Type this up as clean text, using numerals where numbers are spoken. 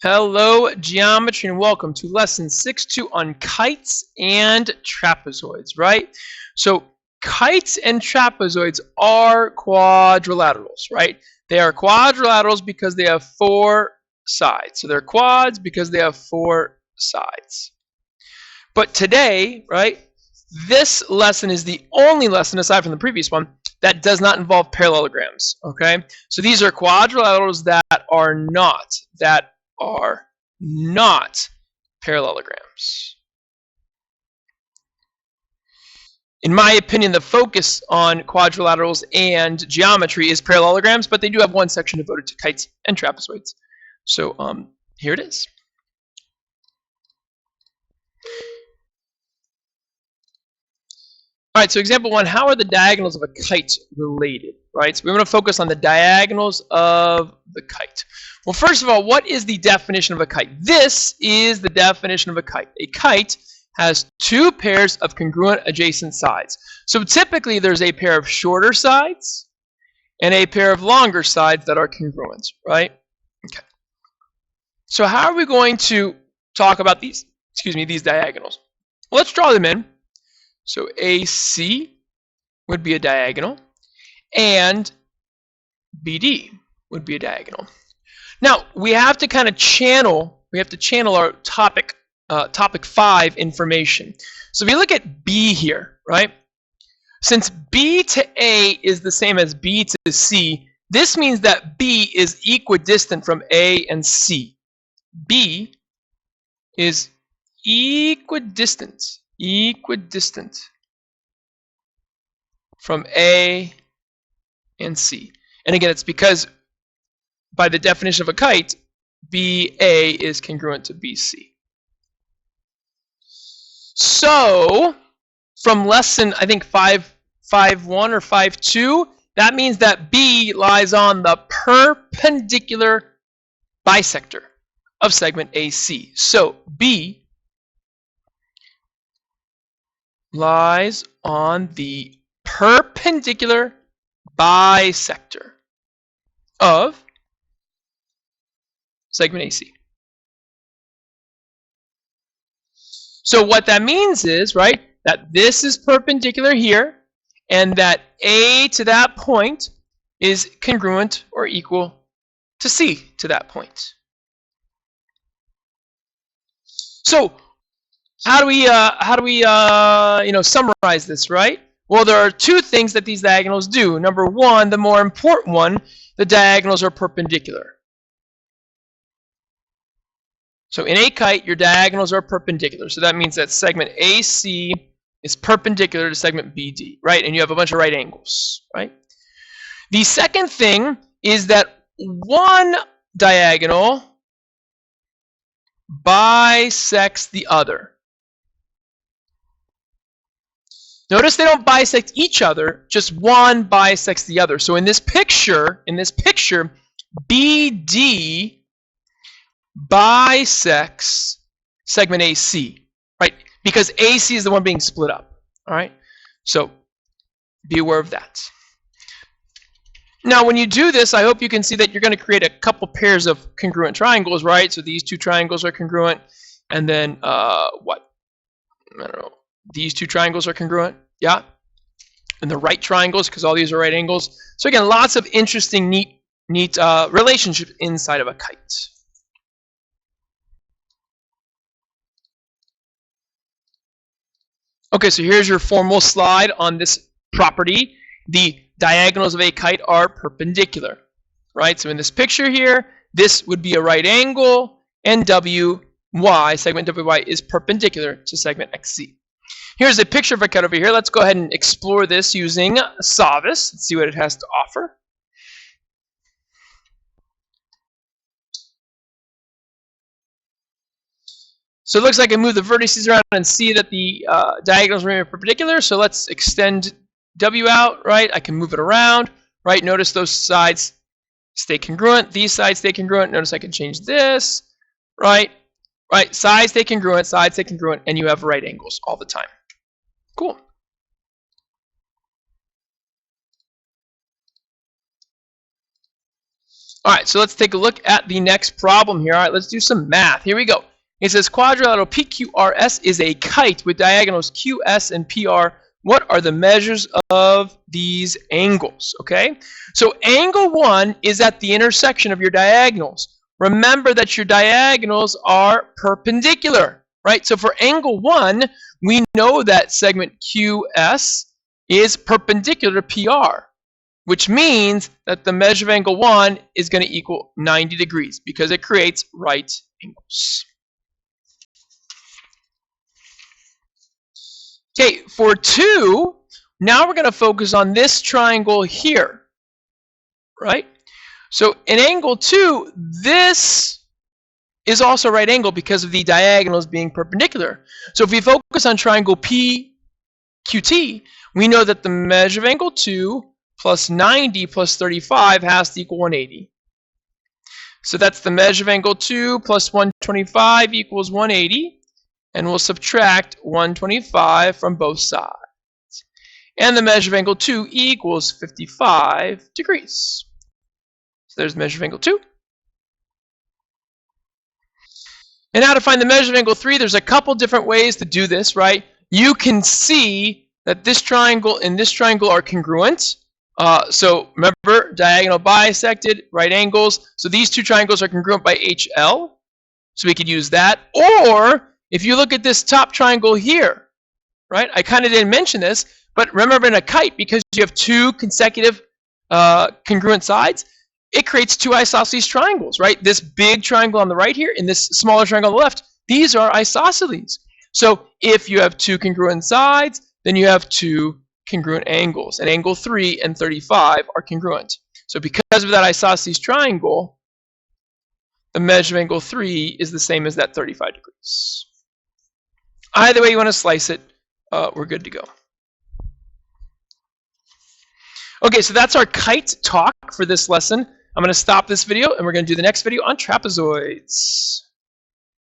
Hello, geometry, and welcome to lesson 6.2 on kites and trapezoids, right? So kites and trapezoids are quadrilaterals, right? They are quadrilaterals because they have four sides. So they're quads because they have four sides. But today, right, this lesson is the only lesson, aside from the previous one, that does not involve parallelograms, okay? So these are quadrilaterals that are not parallelograms. In my opinion, the focus on quadrilaterals and geometry is parallelograms, but they do have one section devoted to kites and trapezoids. So here it is. All right, so example 1, how are the diagonals of a kite related, right? So we want to focus on the diagonals of the kite. Well, first of all, what is the definition of a kite? This is the definition of a kite. A kite has two pairs of congruent adjacent sides. So typically there's a pair of shorter sides and a pair of longer sides that are congruent, right? Okay. So how are we going to talk about these diagonals? Well, let's draw them in. So AC would be a diagonal, and BD would be a diagonal. Now we have to kind of channel. We have to channel our topic 5 information. So if you look at B here, right? Since B to A is the same as B to C, this means that B is equidistant from A and C. B is equidistant from A and C. And again, it's because by the definition of a kite, BA is congruent to BC. So from lesson, I think 5.1 or 5.2, that means that B lies on the perpendicular bisector of segment AC. So B lies on the perpendicular bisector of segment AC. So what that means is, right, that this is perpendicular here, and that A to that point is congruent or equal to C to that point. So how do we summarize this, right? Well, there are two things that these diagonals do. Number one, the more important one, the diagonals are perpendicular. So in a kite, your diagonals are perpendicular. So that means that segment AC is perpendicular to segment BD, right? And you have a bunch of right angles, right? The second thing is that one diagonal bisects the other. Notice they don't bisect each other, just one bisects the other. So in this picture, BD bisects segment AC, right? Because AC is the one being split up, all right? So be aware of that. Now, when you do this, I hope you can see that you're going to create a couple pairs of congruent triangles, right? So these two triangles are congruent, and then what? I don't know. These two triangles are congruent, yeah? And the right triangles, because all these are right angles. So again, lots of interesting, neat relationships inside of a kite. Okay, so here's your formal slide on this property. The diagonals of a kite are perpendicular, right? So in this picture here, this would be a right angle, and WY, segment WY, is perpendicular to segment XZ. Here's a picture of a kite over here. Let's go ahead and explore this using Isosceles. Let's see what it has to offer. So it looks like I move the vertices around and see that the diagonals remain perpendicular. So let's extend W out, right? I can move it around, right? Notice those sides stay congruent. These sides stay congruent. Notice I can change this, right? Right, sides stay congruent, and you have right angles all the time. Cool. All right, so let's take a look at the next problem here. All right, let's do some math. Here we go. It says quadrilateral PQRS is a kite with diagonals QS and PR. What are the measures of these angles? Okay, so angle 1 is at the intersection of your diagonals. Remember that your diagonals are perpendicular, right? So for angle 1, we know that segment QS is perpendicular to PR, which means that the measure of angle 1 is going to equal 90 degrees because it creates right angles. Okay, for 2, now we're going to focus on this triangle here, right? So in angle 2, this is also a right angle because of the diagonals being perpendicular. So if we focus on triangle PQT, we know that the measure of angle 2 plus 90 plus 35 has to equal 180. So that's the measure of angle 2 plus 125 equals 180. And we'll subtract 125 from both sides. And the measure of angle 2 equals 55 degrees. So there's the measure of angle 2. And now to find the measure of angle 3, there's a couple different ways to do this, right? You can see that this triangle and this triangle are congruent. So remember, diagonal bisected, right angles. So these two triangles are congruent by HL. So we could use that. Or if you look at this top triangle here, right? I kind of didn't mention this, but remember in a kite, because you have two consecutive congruent sides, it creates two isosceles triangles, right? This big triangle on the right here and this smaller triangle on the left, these are isosceles. So if you have two congruent sides, then you have two congruent angles. And angle 3 and 35 are congruent. So because of that isosceles triangle, the measure of angle 3 is the same as that 35 degrees. Either way you want to slice it, we're good to go. Okay, so that's our kite talk for this lesson. I'm going to stop this video and we're going to do the next video on trapezoids.